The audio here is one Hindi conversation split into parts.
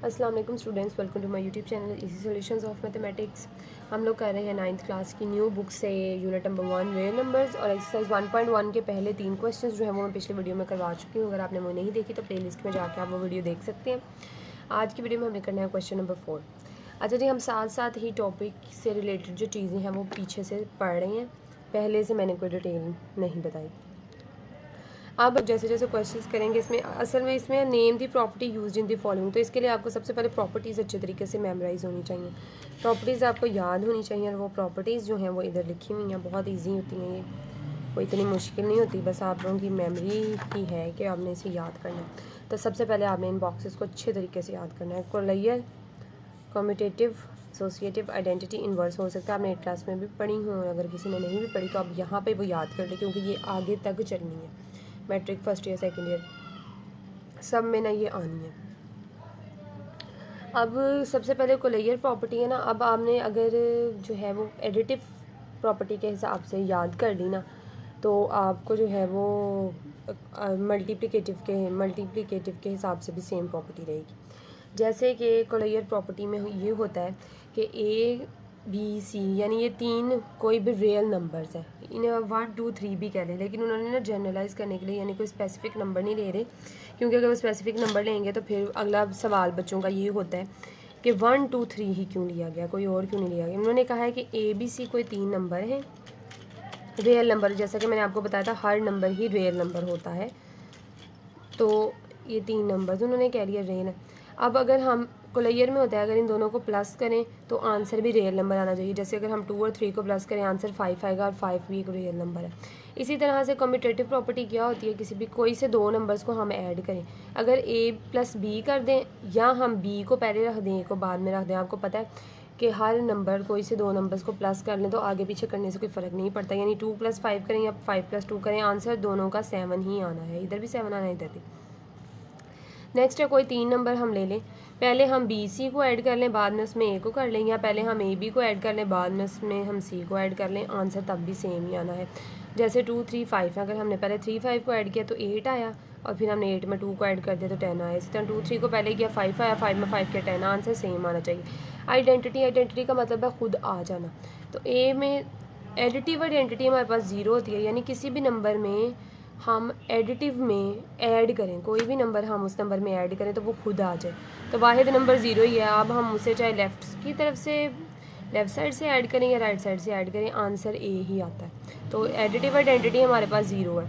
अस्सलाम वालेकुम students, welcome to my YouTube channel easy solutions of mathematics. हम लोग कर रहे हैं 9th क्लास की न्यू बुक से यूनिट नंबर 1 रियल नंबर्स और एक्सरसाइज 1.1 के पहले 3 क्वेश्चंस जो है वो मैं पिछले वीडियो में करवा चुकी हूँ। अगर आपने वो नहीं देखी तो प्लेलिस्ट में जाके आप वो वीडियो देख सकते हैं। आज की वीडियो में हमने करना है क्वेश्चन नंबर 4। अच्छा जी, हम साथ साथ ही टॉपिक से रिलेटेड जो चीज़ें हैं वो पीछे से पढ़ रहे हैं, पहले से मैंने कोई डिटेल नहीं बताई। अब जैसे जैसे क्वेश्चंस करेंगे इसमें असल में इसमें name the property used in the following, तो इसके लिए आपको सबसे पहले प्रॉपर्टीज़ अच्छे तरीके से मेमोराइज होनी चाहिए। प्रॉपर्टीज़ आपको याद होनी चाहिए और वो प्रॉपर्टीज़ जो हैं वो इधर लिखी हुई हैं, बहुत ईजी होती हैं, ये कोई इतनी मुश्किल नहीं होती, बस आप लोगों की मेमोरी ही है कि आपने इसे याद करना है। तो सबसे पहले आपने इन बॉक्सेस को अच्छे तरीके से याद करना है। कोलेयर, कम्यूटेटिव, एसोसिएटिव, आइडेंटिटी, इनवर्स हो सकता है आपने 8th क्लास में भी पढ़ी हो, और अगर किसी ने नहीं भी पढ़ी तो आप यहाँ पे वो याद कर लें, क्योंकि ये आगे तक चलनी है। Matric first year second year सब में ना ये आनी है। अब सबसे पहले कोलेयर प्रॉपर्टी है ना, अब आपने अगर जो है वो एडिटिव प्रॉपर्टी के हिसाब से याद कर ली ना, तो आपको जो है वो मल्टीप्लिकेटिव के हिसाब से भी सेम प्रॉपर्टी रहेगी। जैसे कि कोलेयर प्रॉपर्टी में ये होता है कि ए बी सी यानी ये तीन कोई भी रियल नंबर्स हैं, इन्हें 1 2 3 भी कह लें, लेकिन उन्होंने ना जनरलाइज करने के लिए यानी कोई स्पेसिफिक नंबर नहीं ले रहे, क्योंकि अगर वो स्पेसिफिक नंबर लेंगे तो फिर अगला सवाल बच्चों का ये होता है कि 1 2 3 ही क्यों लिया गया, कोई और क्यों नहीं लिया गया। उन्होंने कहा है कि ए बी सी कोई तीन नंबर हैं रियल नंबर, जैसा कि मैंने आपको बताया था हर नंबर ही रियल नंबर होता है, तो ये तीन नंबर्स उन्होंने कह लिया रियल है। अब अगर हम कोलेयर में होता है अगर इन दोनों को प्लस करें तो आंसर भी रियल नंबर आना चाहिए। जैसे अगर हम 2 और 3 को प्लस करें आंसर 5 आएगा, और 5 भी एक रियल नंबर है। इसी तरह से कम्यूटेटिव प्रॉपर्टी क्या होती है, किसी भी कोई से दो नंबर्स को हम ऐड करें, अगर a प्लस बी कर दें या हम b को पहले रख दें a को बाद में रख दें, आपको पता है कि हर नंबर कोई से दो नंबर्स को प्लस कर लें तो आगे पीछे करने से कोई फ़र्क नहीं पड़ता, यानी 2 + 5 करें या 5 + 2 करें आंसर दोनों का 7 ही आना है, इधर भी 7 आना है इधर भी। नेक्स्ट है कोई तीन नंबर हम ले लें, पहले हम बी सी को ऐड कर लें बाद में उसमें ए को कर लें, या पहले हम ए बी को ऐड कर लें बाद में उसमें हम सी को ऐड कर लें, आंसर तब भी सेम ही आना है। जैसे 2 3 5 है, अगर हमने पहले 3 5 को ऐड किया तो 8 आया, और फिर हमने 8 में 2 को ऐड कर दिया तो 10 आया। इसी तरह 2 3 को पहले किया 5 आया, 5 में 5 किया 10, आंसर सेम आना चाहिए। आइडेंटिटी का मतलब है खुद आ जाना, तो ए में एडिटिव आइडेंटिटी हमारे पास 0 होती है, यानी किसी भी नंबर में हम एडिटिव में ऐड करें, कोई भी नंबर हम उस नंबर में ऐड करें तो वो खुद आ जाए, तो वाहिद नंबर 0 ही है। अब हम उसे चाहे लेफ़्ट की तरफ से लेफ़्ट साइड से ऐड करें या राइट साइड से ऐड करें, आंसर ए ही आता है। तो एडिटिव आइडेंटिटी हमारे पास 0 है।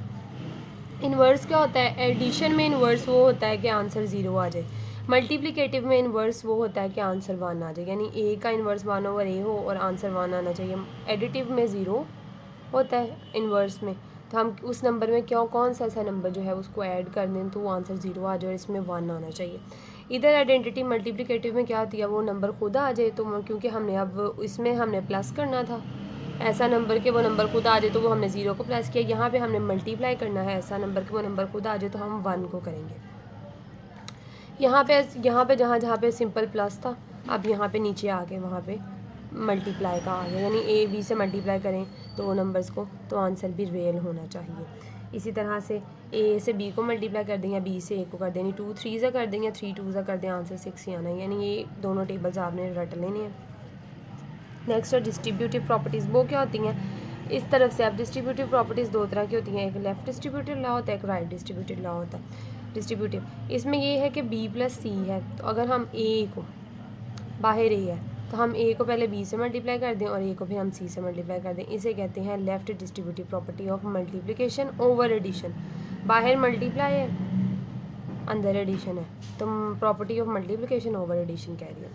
इन्वर्स क्या होता है, एडिशन में इन्वर्स वो होता है कि आंसर 0 आ जाए, मल्टीप्लिकेटिव में इन्वर्स वो होता है कि आंसर 1 आ जाए, यानी ए का इन्वर्स 1/a हो और आंसर 1 आना चाहिए। एडिटिव में 0 होता है इन्वर्स में, तो हम उस नंबर में क्यों कौन सा ऐसा नंबर जो है उसको ऐड कर दें तो वो आंसर 0 आ जाए और इसमें 1 आना चाहिए। इधर आइडेंटिटी मल्टीप्लिकेटिव में क्या होती है, वो नंबर खुद आ जाए, तो क्योंकि हमने अब इसमें हमने प्लस करना था ऐसा नंबर के वो नंबर खुद आ जाए, तो वो हमने 0 को प्लस किया। यहाँ पे हमने मल्टीप्लाई करना है ऐसा नंबर के वो नंबर खुद आ जाए, तो हम 1 को करेंगे। यहाँ पे जहाँ जहाँ पे सिंपल प्लस था, अब यहाँ पे नीचे आ गए वहाँ पे मल्टीप्लाई का आ गया, यानी ए बी से मल्टीप्लाई करें दो नंबर्स को तो आंसर भी रियल होना चाहिए। इसी तरह से ए से बी को मल्टीप्लाई कर दें या बी से ए को कर दें, यानी 2 3 से कर दें या 3 2 से कर दें, आंसर 6 ही आना है, यानी ये दोनों टेबल्स आपने रट लेने हैं। नेक्स्ट है डिस्ट्रीब्यूटिव प्रॉपर्टीज़, वो क्या होती हैं इस तरफ से। अब डिस्ट्रीब्यूटिव प्रॉपर्टीज़ दो तरह की होती हैं, एक लेफ़्ट डिस्ट्रीब्यूटिव लॉ होता है, एक राइट डिस्ट्रीब्यूटिव लॉ होता है। डिस्ट्रीब्यूटिव इसमें ये है कि b + c है, तो अगर हम a को बाहर a है तो हम a को पहले b से मल्टीप्लाई कर दें और a को फिर हम c से मल्टीप्लाई कर दें, इसे कहते हैं left distributive property of multiplication over addition. बाहर मल्टीप्लाई है अंदर एडिशन है, तो property of multiplication over addition कह रही है।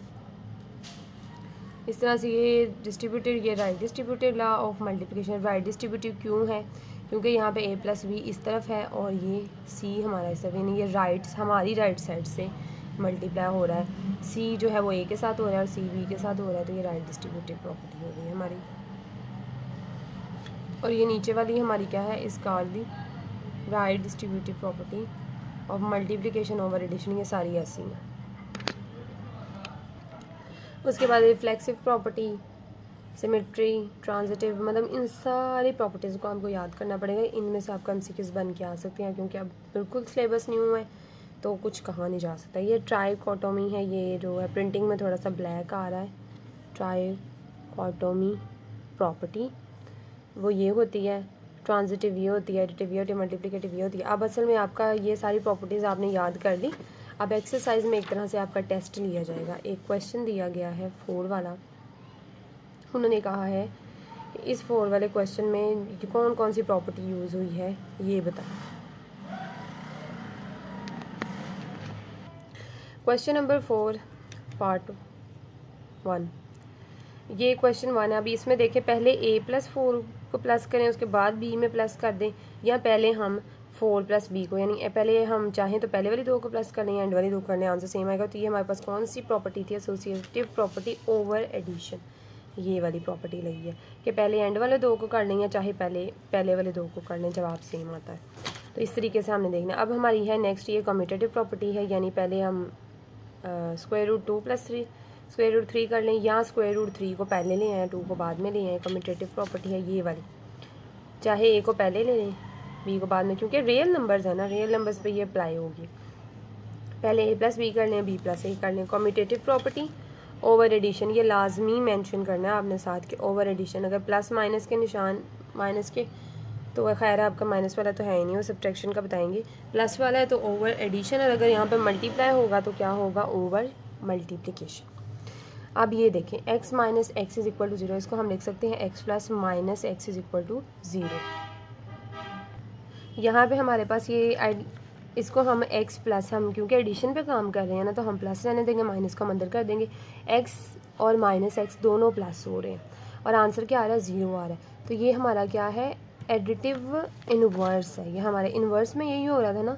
इस तरह से ये डिस्ट्रीब्यूटिव, ये right distributive law of multiplication. Right distributive क्यों है, क्योंकि यहाँ पे a + b इस तरफ है और ये c हमारा इस तरफ, यानी ये राइट हमारी राइट साइड से मल्टीप्लाई हो रहा है, c जो है वो a के साथ हो रहा है और c b के साथ हो रहा है, तो ये राइट डिस्ट्रीब्यूटिव प्रॉपर्टी हो गई है हमारी। और ये नीचे वाली हमारी क्या है, is call the right distributive property of multiplication over addition, ये सारी ऐसी हैं। उसके बाद रिफ्लेक्सिव प्रॉपर्टी, सिमेट्री, ट्रांजिटिव, मतलब इन सारी प्रॉपर्टीज़ को आपको याद करना पड़ेगा, इनमें से आपका MCQs बन के आ सकते हैं, क्योंकि अब बिल्कुल सिलेबस न्यू है तो कुछ कहा नहीं जा सकता। ये ट्राइकोटोमी है, ये जो है प्रिंटिंग में थोड़ा सा ब्लैक आ रहा है, ट्राइकोटोमी प्रॉपर्टी वो ये होती है, ट्रांजिटिव ये होती है, एडिटिव ये होती है, मल्टीप्लिकेटिव ये होती है। अब असल में आपका ये सारी प्रॉपर्टीज़ आपने याद कर ली। अब एक्सरसाइज में एक तरह से आपका टेस्ट लिया जाएगा। एक क्वेश्चन दिया गया है 4 वाला, उन्होंने कहा है कि इस 4 वाले क्वेश्चन में कौन कौन सी प्रॉपर्टी यूज़ हुई है ये बताएं। क्वेश्चन नंबर 4 पार्ट 1, ये क्वेश्चन 1 है। अभी इसमें देखें, पहले a+4 को प्लस करें, उसके बाद b में प्लस कर दें, या पहले हम 4 + b को, यानी पहले हम चाहें तो पहले वाली 2 को प्लस कर लें या एंड वाली 2 कर लें, आंसर सेम आएगा। तो ये हमारे पास कौन सी प्रॉपर्टी थी? एसोसिएटिव प्रॉपर्टी ओवर एडिशन, ये वाली प्रॉपर्टी लगी है कि पहले एंड वाले 2 को कर लें या चाहे पहले वाले 2 को कर लें, जवाब सेम आता है। तो इस तरीके से हमने देखना। अब हमारी है नेक्स्ट ये कम्यूटेटिव प्रॉपर्टी है, यानी पहले हम √2 + 3 √3 कर लें, या √3 को पहले ले आए 2 को बाद में ले आए। कम्यूटेटिव प्रॉपर्टी है ये वाली, चाहे a को पहले ले लें b को बाद में, क्योंकि रियल नंबर्स है ना, रियल नंबर्स पे ये अप्लाई होगी। पहले a + b कर लें, b + a कर लें। कम्यूटेटिव प्रॉपर्टी ओवर एडिशन, ये लाजमी मेंशन करना है आपने साथ के ओवर एडिशन। अगर प्लस माइनस के निशान माइनस के, तो वह खैर आपका माइनस वाला तो है ही नहीं, वो सब्ट्रैक्शन का बताएंगे। प्लस वाला है तो ओवर एडिशन, और अगर यहाँ पे मल्टीप्लाई होगा तो क्या होगा? Over multiplication. अब ये देखें, x - x = 0, इसको हम लिख सकते हैं x + -x = 0। यहाँ पे हमारे पास ये इसको हम x प्लस, हम क्योंकि एडिशन पे काम कर रहे हैं ना, तो हम प्लस रहने देंगे, माइनस को हम अंदर कर देंगे। x और -x दोनों प्लस हो रहे हैं और आंसर क्या आ रहा है? 0 आ रहा है। तो ये हमारा क्या है? एडिटिव इनवर्स है। ये हमारे इनवर्स में यही हो रहा था ना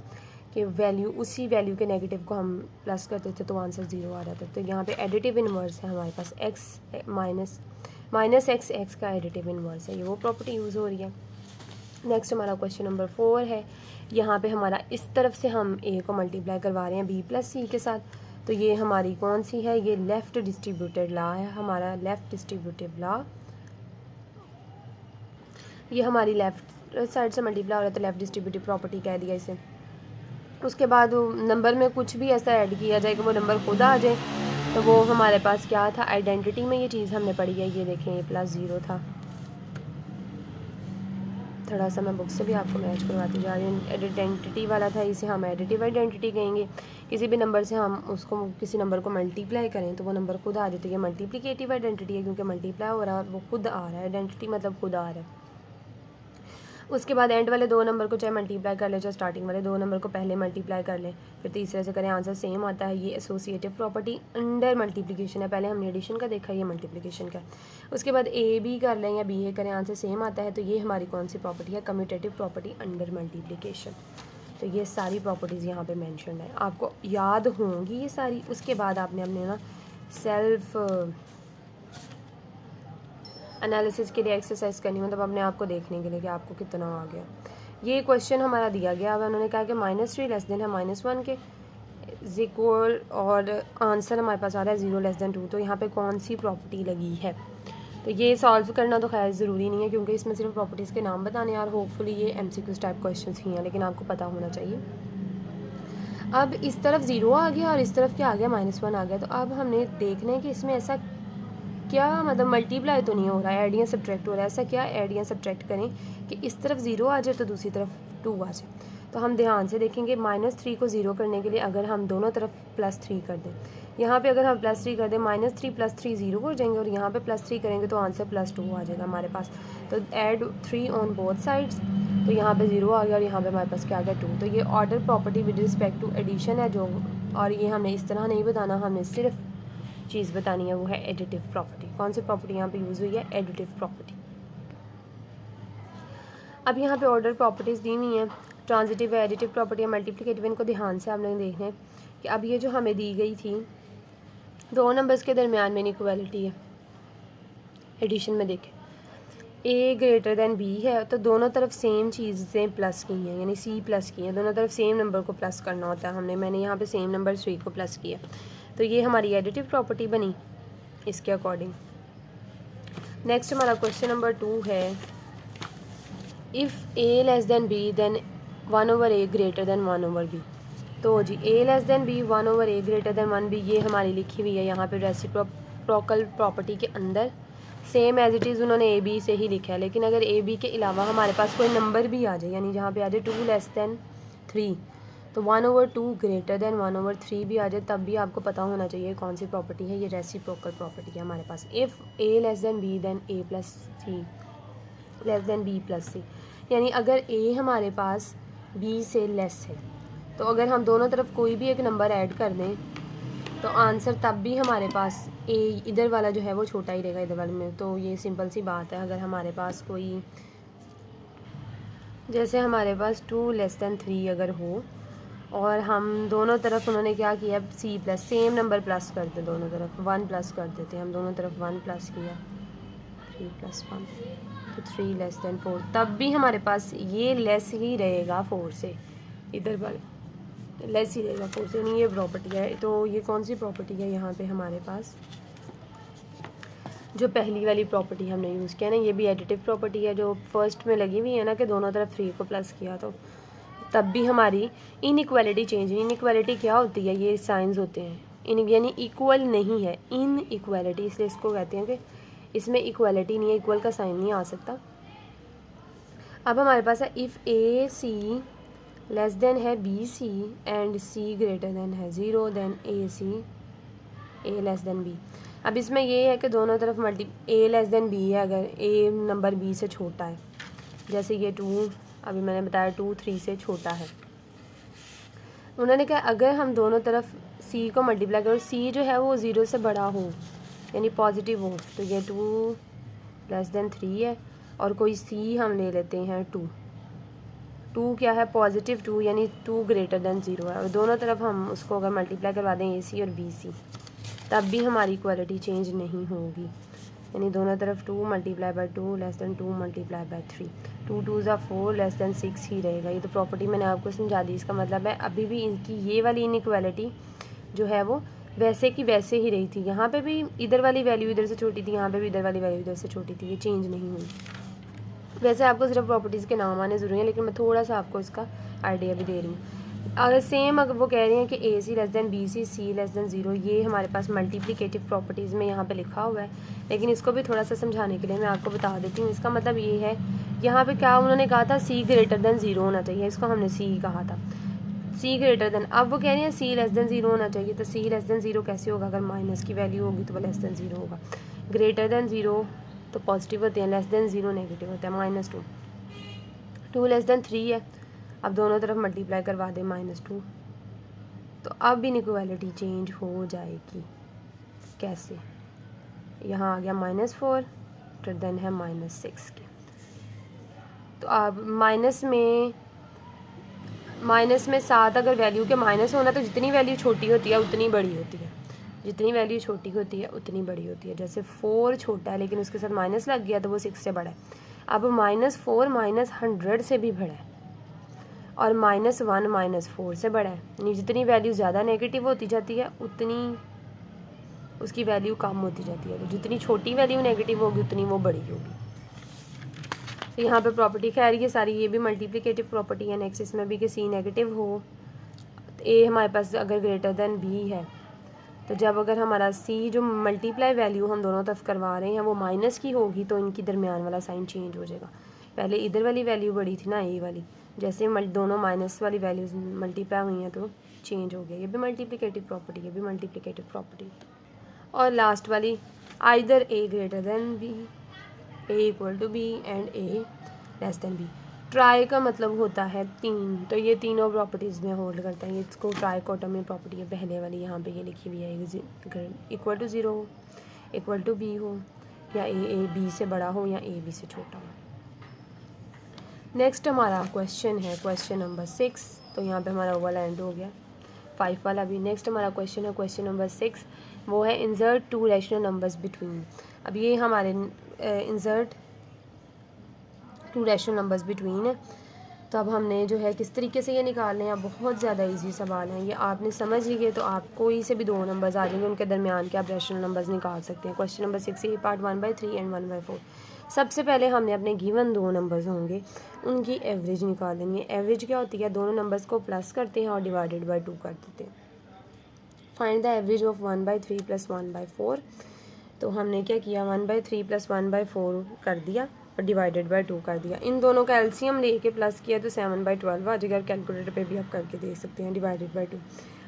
कि वैल्यू, उसी वैल्यू के नेगेटिव को हम प्लस करते थे तो आंसर 0 आ रहा था। तो यहाँ पे एडिटिव इनवर्स है हमारे पास, -x का एडिटिव इनवर्स है, ये वो प्रॉपर्टी यूज़ हो रही है। नेक्स्ट हमारा क्वेश्चन नंबर 4 है। यहाँ पे हमारा इस तरफ से हम a को मल्टीप्लाई करवा रहे हैं b + c के साथ, तो ये हमारी कौन सी है? ये लेफ़्ट डिस्ट्रीब्यूटेड लॉ है हमारा, लेफ़्ट डिस्ट्रीब्यूटिव लॉ। ये हमारी लेफ़्ट साइड से मल्टीप्लाई हो रहा है तो लेफ़्ट डिस्ट्रीब्यूटिव प्रॉपर्टी कह दिया इसे। उसके बाद नंबर में कुछ भी ऐसा ऐड किया जाए कि वो नंबर खुद आ जाए, तो वो हमारे पास क्या था? आइडेंटिटी में ये चीज़ हमने पढ़ी है। ये देखें, a + 0 था। थोड़ा सा मैं बुक से भी आपको मैच करवाती जा रही हूँ। आइडेंटिटी वाला था, इसे हम एडिटिव आइडेंटिटी कहेंगे। किसी भी नंबर से हम उसको, किसी नंबर को मल्टीप्लाई करें तो वो नंबर खुद आ जाए, तो ये मल्टीप्लिकेटिव आइडेंटिटी है, क्योंकि मल्टीप्लाई हो रहा है और वो खुद आ रहा है। आइडेंटिटी मतलब खुद आ रहा है। उसके बाद एंड वाले 2 नंबर को चाहे मल्टीप्लाई कर ले, चाहे स्टार्टिंग वाले 2 नंबर को पहले मल्टीप्लाई कर लें, फिर तीसरे से करें, आंसर सेम आता है। ये एसोसिएटिव प्रॉपर्टी अंडर मल्टीप्लिकेशन है। पहले हमने एडिशन का देखा, ये मल्टीप्लिकेशन का। उसके बाद a b कर लें या b a करें, आंसर सेम आता है। तो ये हमारी कौन सी प्रॉपर्टी है? Commutative property under multiplication. तो ये सारी प्रॉपर्टीज़ यहाँ पे मेंशन है, आपको याद होंगी ये सारी। उसके बाद आपने अपने ना सेल्फ एनालिसिस के लिए एक्सरसाइज करनी, मतलब अपने आप को देखने के लिए कि आपको कितना आ गया। ये क्वेश्चन हमारा दिया गया। अब उन्होंने कहा कि -3 लेस देन है -1 के इक्वल, और आंसर हमारे पास आ रहा है 0 लेस देन 2। तो यहाँ पे कौन सी प्रॉपर्टी लगी है? तो ये सॉल्व करना तो खैर ज़रूरी नहीं है, क्योंकि इसमें सिर्फ प्रॉपर्टीज़ के नाम बताने, और होपफुली ये MCQ टाइप क्वेश्चन ही हैं, लेकिन आपको पता होना चाहिए। अब इस तरफ 0 आ गया और इस तरफ क्या आ गया? -1 आ गया। तो अब हमने देखना है कि इसमें ऐसा क्या, मतलब मल्टीप्लाई तो नहीं हो रहा है, ऐड या सब्ट्रैक्ट हो रहा है। ऐसा क्या ऐड या सब्ट्रैक्ट करें कि इस तरफ 0 आ जाए तो दूसरी तरफ 2 आ जाए? तो हम ध्यान से देखेंगे, -3 को 0 करने के लिए अगर हम दोनों तरफ +3 कर दें, यहाँ पे अगर हम +3 कर दें, -3 + 3 0 हो जाएंगे, और यहाँ पे +3 करेंगे तो आंसर +2 आ जाएगा हमारे पास। तो ऐड 3 ऑन बोथ साइड्स, तो यहाँ पे 0 आ गया और यहाँ पे हमारे पास क्या आ गया? 2। तो ये order property with respect to addition है जो, और ये हमने इस तरह नहीं बताना, हमने सिर्फ चीज़ बतानी है, वो है एडिटिव प्रॉपर्टी। कौन सी प्रॉपर्टी यहाँ पे यूज़ हुई है? Additive property. अब यहाँ पे ऑर्डर प्रॉपर्टीज़ दी हुई हैं, ट्रांजिटिव है, एडिटिव प्रॉपर्टी है, मल्टीप्लिकेटिव। इनको ध्यान से आपने देखना है कि अब ये जो हमें दी गई थी, 2 नंबर्स के दरमियान में इनइक्वालिटी है। एडिशन में देखें, a ग्रेटर दैन b है, तो दोनों तरफ सेम चीज़ें प्लस की हैं, यानी c प्लस की हैं। दोनों तरफ सेम नंबर को प्लस करना होता है मैंने यहाँ पे सेम नंबर 3 को प्लस किया, तो ये हमारी एडिटिव प्रॉपर्टी बनी इसके अकॉर्डिंग। नेक्स्ट हमारा क्वेश्चन नंबर 2 है, if a less than b then 1/a greater than 1/b। तो जी a less than b 1/a greater than 1b ये हमारी लिखी हुई है यहाँ पे रेसिप्रोकल प्रॉपर्टी के अंदर, सेम एज इट इज़ उन्होंने ए बी से ही लिखा है। लेकिन अगर ए बी के अलावा हमारे पास कोई नंबर भी आ जाए, यानी जहाँ पे आ जाए 2 लेस देन 3, तो 1/2 ग्रेटर देन 1/3 भी आ जाए, तब भी आपको पता होना चाहिए कौन सी प्रॉपर्टी है, ये रेसिप्रोकल प्रॉपर्टी है हमारे पास। If a less than b then a plus c less than b plus c, यानी अगर a हमारे पास b से लेस है, तो अगर हम दोनों तरफ कोई भी एक नंबर ऐड कर दें तो आंसर तब भी हमारे पास a इधर वाला जो है वो छोटा ही रहेगा इधर वाले में। तो ये सिंपल सी बात है। अगर हमारे पास कोई, जैसे हमारे पास 2 लेस देन 3 अगर हो और हम दोनों तरफ, उन्होंने क्या किया, c plus same number plus कर दे, दोनों तरफ 1 प्लस कर देते हैं, हम दोनों तरफ 1 प्लस किया, 3 + 1 तो 3 लेस देन 4, तब भी हमारे पास ये लेस ही रहेगा 4 से, इधर वाले लेस ही रहेगा 4 से, नहीं ये प्रॉपर्टी है। तो ये कौन सी प्रॉपर्टी है यहाँ पे हमारे पास, जो पहली वाली प्रॉपर्टी हमने यूज़ किया ना, ये भी एडिटिव प्रॉपर्टी है जो फर्स्ट में लगी हुई है ना, कि दोनों तरफ 3 को प्लस किया तो तब भी हमारी इनइक्वालिटी चेंज। इनइक्वालिटी क्या होती है, ये साइंस होते हैं, इन यानी इक्वल नहीं है, इनइक्वालिटी, इसलिए इसको कहते हैं कि इसमें इक्वालिटी नहीं है, इक्वल का साइन नहीं आ सकता। अब हमारे पास है if A C less than है B C and C greater than है 0, then A C A less than B. अब इसमें ये है कि दोनों तरफ ए लेस देन बी है, अगर ए नंबर बी से छोटा है, जैसे ये 2 अभी मैंने बताया 2 3 से छोटा है। उन्होंने कहा अगर हम दोनों तरफ सी को मल्टीप्लाई करो, सी जो है वो 0 से बड़ा हो यानी पॉजिटिव हो, तो ये 2 लेस देन 3 है, और कोई सी हम ले लेते हैं 2 क्या है, पॉजिटिव 2, यानी 2 ग्रेटर देन 0 है, और दोनों तरफ हम उसको अगर मल्टीप्लाई करवा दें ए सी और बी सी, तब भी हमारी इक्वालिटी चेंज नहीं होगी, यानी दोनों तरफ 2 × 2 लेस देन 2 × 3, 2 2 = 4 लेस देन 6 ही रहेगा। ये तो प्रॉपर्टी मैंने आपको समझा दी। इसका मतलब है अभी भी इनकी ये वाली इनइक्वालिटी जो है वो वैसे की वैसे ही रही थी, यहाँ पे भी इधर वाली वैल्यू इधर से छोटी थी, यहाँ पे भी इधर वाली वैल्यू इधर से छोटी थी, ये चेंज नहीं हुई। वैसे आपको सिर्फ प्रॉपर्टीज़ के नाम आने ज़रूरी है, लेकिन मैं थोड़ा सा आपको इसका आइडिया भी दे रही हूँ। अगर सेम अगर वो कह रही हैं कि ए C less than B C सी लेस देन 0, ये हमारे पास मल्टीप्लिकेटिव प्रॉपर्टीज़ में यहाँ पे लिखा हुआ है, लेकिन इसको भी थोड़ा सा समझाने के लिए मैं आपको बता देती हूँ। इसका मतलब ये है, यहाँ पे क्या उन्होंने कहा था, सी ग्रेटर देन 0 होना चाहिए, इसको हमने सी कहा था, सी ग्रेटर देन। अब वो कह रही हैं सी लेस देन 0 होना चाहिए, तो सी लेस देन 0 कैसे होगा, अगर माइनस की वैल्यू होगी तो वो लेस देन 0 होगा, ग्रेटर देन 0 तो पॉजिटिव होते हैं, लेस देन 0 नेगेटिव होता है, -2, 2 लेस देन 3 है, अब दोनों तरफ मल्टीप्लाई करवा दें -2, तो अब इनइक्वालिटी चेंज हो जाएगी। कैसे, यहाँ आ गया -4 फिर देन है -6 के, तो अब माइनस में 7 अगर वैल्यू के माइनस होना, तो जितनी वैल्यू छोटी होती है उतनी बड़ी होती है, जितनी वैल्यू छोटी होती है उतनी बड़ी होती है। जैसे 4 छोटा है लेकिन उसके साथ माइनस लग गया तो वो 6 से बड़ा है। अब -4 -100 से भी बड़ा है, और -1 -4 से बड़ा है, यानी जितनी वैल्यू ज़्यादा नेगेटिव होती जाती है उतनी उसकी वैल्यू कम होती जाती है, तो जितनी छोटी वैल्यू नेगेटिव होगी उतनी वो बड़ी होगी। तो यहाँ पे प्रॉपर्टी खैर ये सारी ये भी मल्टीप्लिकेटिव प्रॉपर्टी है। नेक्स्ट इसमें भी कि सी नेगेटिव हो, तो ए हमारे पास अगर ग्रेटर देन बी है, तो जब अगर हमारा सी जो मल्टीप्लाई वैल्यू हम दोनों तरफ करवा रहे हैं वो माइनस की होगी, तो इनकी दरमियान वाला साइन चेंज हो जाएगा। पहले इधर वाली वैल्यू बड़ी थी ना, ए वाली, जैसे दोनों माइनस वाली वैल्यूज मल्टीप्लाई हुई हैं तो चेंज हो गया। ये भी मल्टीप्लिकेटिव प्रॉपर्टी, ये भी मल्टीप्लिकेटिव प्रॉपर्टी। और लास्ट वाली, either A greater than B, A equal to B and A less than B. Tri का मतलब होता है 3, तो ये तीनों प्रॉपर्टीज़ में होल्ड करता है। इसको ट्राइकोटोमी प्रॉपर्टी है पहले वाली, यहाँ पे ये लिखी हुई है, इक्वल टू 0 हो, इक्वल टू बी हो, या ए बी से बड़ा हो, या ए बी से छोटा हो। नेक्स्ट हमारा क्वेश्चन है क्वेश्चन नंबर 6, तो यहाँ पे हमारा वाला एंड हो गया 5 वाला भी। नेक्स्ट हमारा क्वेश्चन है क्वेश्चन नंबर 6, वो है इंसर्ट 2 रैशनल नंबर्स बिटवीन। अब ये हमारे इंसर्ट 2 रैशनल नंबर्स बिटवीन है, तो अब हमने जो है किस तरीके से ये निकालने हैं। बहुत ज़्यादा इजी सवाल है ये, आपने समझ लिए तो आप कोई से भी 2 नंबर्स आ जाएंगे, उनके दरमियान के आप रैशनल नंबर्स निकाल सकते हैं। Question number 6 A part 1/3 and 1/4। सबसे पहले हमने अपने गिवन दो नंबर्स होंगे उनकी एवरेज निकाल लेनी है। एवरेज क्या होती है, दोनों नंबर्स को प्लस करते हैं और डिवाइडेड बाय 2 कर देते हैं। Find the average of 1/3 + 1/4। तो हमने क्या किया, 1/3 + 1/4 कर दिया और डिवाइडेड बाय 2 कर दिया। इन दोनों का एलसीएम लेके प्लस किया तो 7/12 आ जाएगा। कैलकुलेटर पे भी आप करके देख सकते हैं, डिवाइडेड बाय 2।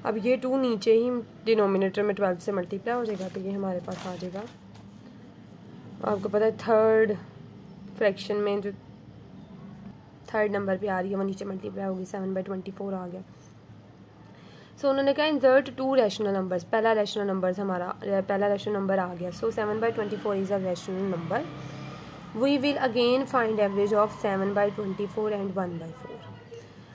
अब ये 2 नीचे ही डिनोमिनेटर में 12 से मल्टीप्लाई हो जाएगा, तो ये हमारे पास आ जाएगा। आपको पता है थर्ड फ्रैक्शन में जो थर्ड नंबर पे आ रही है वो नीचे मल्टीप्लाई होगी, 7/24 आ गया। सो उन्होंने कहा इंसर्ट 2 रैशनल नंबर्स। पहला रैशनल नंबर आ गया। So 7/24 is a rational number. We will again find average of 7/24 and 1/4।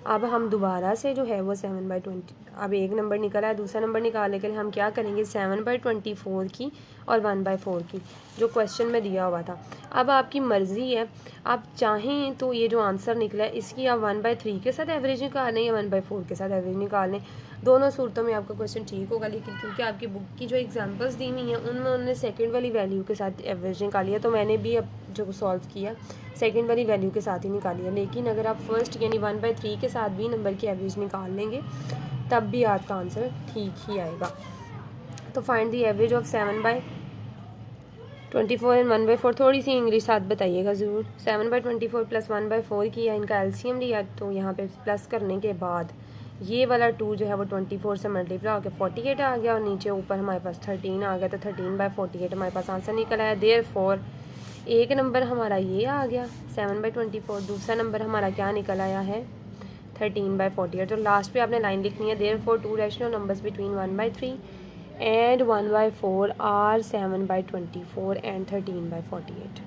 अब हम दोबारा से जो है वो 7/20, अब एक नंबर निकला है, दूसरा नंबर निकालने के लिए हम क्या करेंगे, 7/24 की और 1/4 की जो क्वेश्चन में दिया हुआ था। अब आपकी मर्ज़ी है, आप चाहें तो ये जो आंसर निकला है इसकी आप 1/3 के साथ एवरेज निकाल लें या 1/4 के साथ एवरेज निकाल लें। दोनों सूरतों में आपका क्वेश्चन ठीक होगा, लेकिन क्योंकि आपकी बुक की जो एग्जांपल्स दी हुई हैं उनमें उन्होंने सेकंड वाली वैल्यू के साथ एवरेज निकाली है, तो मैंने भी अब जो सॉल्व किया सेकंड वाली वैल्यू के साथ ही निकाली है। लेकिन अगर आप फर्स्ट यानी 1/3 के साथ भी नंबर की एवरेज निकाल लेंगे तब भी आपका आंसर ठीक ही आएगा। तो find the average of 7/24 and 1/4। थोड़ी सी इंग्लिश साथ बताइएगा ज़रूर। 7/24 + 1/4 किया, इनका एलसीएम लिया, तो यहाँ पे प्लस करने के बाद ये वाला 2 जो है वो 24 से मल्टीप्लाई होकर 48 आ गया और नीचे ऊपर हमारे पास 13 आ गया। तो 13/48 हमारे पास आंसर निकला है। देयरफॉर एक नंबर हमारा ये आ गया 7/24, दूसरा नंबर हमारा क्या निकल आया है 13/48। तो लास्ट पे आपने लाइन लिखनी है, therefore 2 rational numbers between 1/3 and 1/4 are 7/24 and 13/48।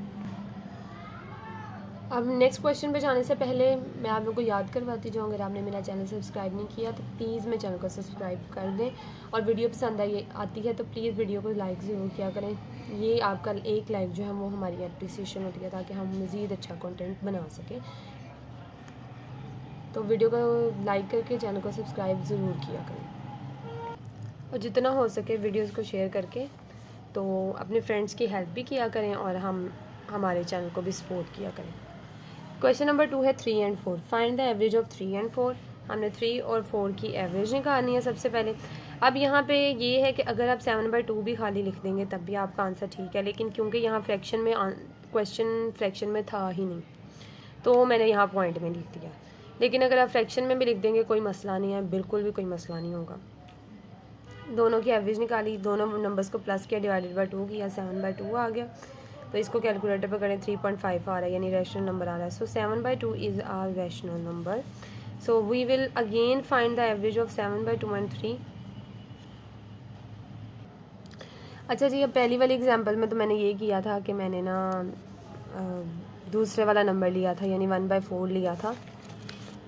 अब नेक्स्ट क्वेश्चन पे जाने से पहले मैं आप लोगों को याद करवाती जाऊँ, अगर आपने मेरा चैनल सब्सक्राइब नहीं किया तो प्लीज़ मेरे चैनल को सब्सक्राइब कर दें, और वीडियो पसंद आती है तो प्लीज़ वीडियो को लाइक ज़रूर किया करें। ये आपका एक लाइक जो है वो हमारी एप्रिसिएशन होती है ताकि हम मज़ीद अच्छा कंटेंट बना सकें। तो वीडियो को लाइक करके चैनल को सब्सक्राइब ज़रूर किया करें, और जितना हो सके वीडियोज़ को शेयर करके तो अपने फ्रेंड्स की हेल्प भी किया करें और हमारे चैनल को भी सपोर्ट किया करें। क्वेश्चन नंबर 2 है 3 and 4। Find the average of 3 and 4। हमने 3 और 4 की एवरेज निकालनी है सबसे पहले। अब यहाँ पे ये है कि अगर आप 7/2 भी खाली लिख देंगे तब भी आपका आंसर ठीक है, लेकिन क्योंकि यहाँ फ्रैक्शन में क्वेश्चन फ्रैक्शन में था ही नहीं तो मैंने यहाँ पॉइंट में लिख दिया। लेकिन अगर आप फ्रैक्शन में भी लिख देंगे कोई मसला नहीं है, बिल्कुल भी कोई मसला नहीं होगा। दोनों की एवरेज निकाली, दोनों नंबर्स को प्लस किया, डिवाइडेड बाय 2 किया, 7/2 आ गया। तो इसको कैलकुलेटर पर करें 3.5 आ रहा है, यानी रैशनल नंबर आ रहा है। So 7/2 is a rational number. So we will again find the average of 7/2 and 3। अच्छा जी, अब पहली वाली एग्जांपल में तो मैंने ये किया था कि मैंने ना दूसरे वाला नंबर लिया था, यानी 1/4 लिया था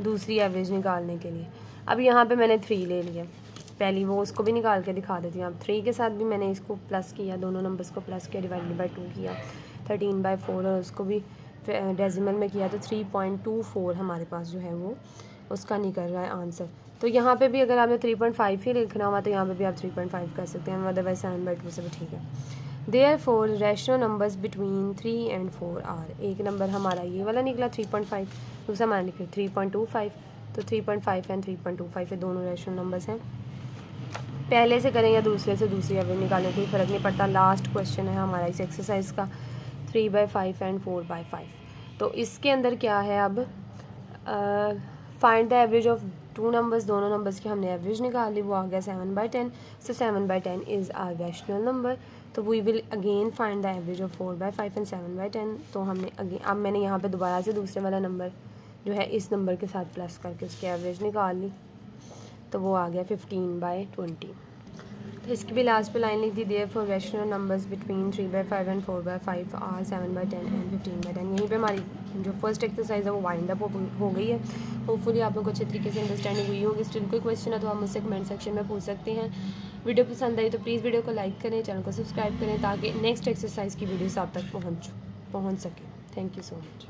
दूसरी एवरेज निकालने के लिए। अब यहाँ पे मैंने 3 ले लिया, पहली वो उसको भी निकाल के दिखा देती हूँ। अब 3 के साथ भी मैंने इसको प्लस किया, दोनों नंबर्स को प्लस किया, डिवाइडेड बाय 2 किया, 13/4 और उसको भी डेसिमल में किया तो 3.24 हमारे पास जो है वो उसका निकल रहा है आंसर। तो यहाँ पे भी अगर आपने 3.5 ही लिखना हुआ तो यहाँ पे भी आप 3.5 कर सकते हैं, अदरवाइज 7/2 से भी ठीक है। Therefore rational numbers between 3 and 4 are. एक नंबर हमारा ये वाला निकला 3.5, दूसरा हमारा निकला 3.25। तो 3.5 एंड 3.25 ये दोनों रैशनल नंबर्स हैं। पहले से करें या दूसरे से दूसरी एवरेज निकालने कोई फ़र्क नहीं पड़ता। लास्ट क्वेश्चन है हमारा इस एक्सरसाइज का 3/5 एंड 4/5। तो इसके अंदर क्या है, अब find the average of 2 numbers. दोनों नंबर्स की हमने एवरेज निकाल ली, वो आ गया 7/10। So 7/10 is a rational number. तो we will again find the average of 4/5 and 7/10। तो हमने अब मैंने यहाँ पे दोबारा से दूसरे वाला नंबर जो है इस नंबर के साथ प्लस करके उसकी एवरेज निकाल ली, तो वो आ गया 15/20। तो इसकी भी लास्ट पे लाइन लिख दी, therefore rational numbers between 3/5 and 4/5 are 7/10 and 15/10। यहीं पे हमारी जो फर्स्ट एक्सरसाइज है वो वाइंड अप हो गई है। होपफुली आप लोग को अच्छे तरीके से अंडरस्टैंडिंग हुई होगी। स्टिल कोई क्वेश्चन है तो आप मुझसे कमेंट सेक्शन में पूछ सकते हैं। वीडियो पसंद आई तो प्लीज़ वीडियो को लाइक करें, चैनल को सब्सक्राइब करें ताकि नेक्स्ट एक्सरसाइज की वीडियोस आप तक पहुँच सकें। Thank you so much.